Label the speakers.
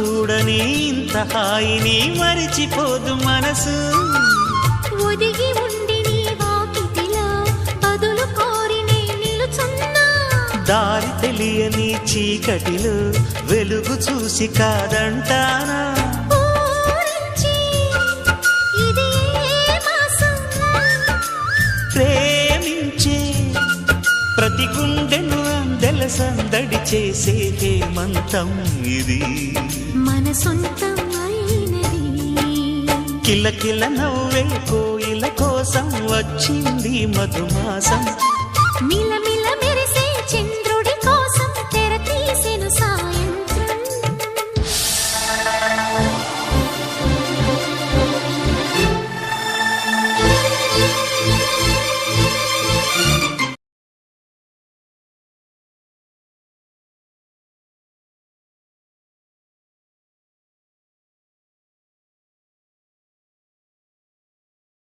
Speaker 1: చూడని ఇంత హాయిని మరిచిపోదు మనసు.
Speaker 2: ఒదిగి ఉండి నీ వాకిటిలో బదులు కోరి నే నిలుచున్నా.
Speaker 1: దారి తెలియని చీకటిలో వెలుగు చూసి కాదంటానా. ప్రేమించే ప్రతి గుండెను అందెల సందడి చేసే హేమంతం ఇది.
Speaker 2: మన సొంతం అయినది.
Speaker 1: కిలకిల నవ్వే కోయిల కోసం వచ్చింది మధుమాసం.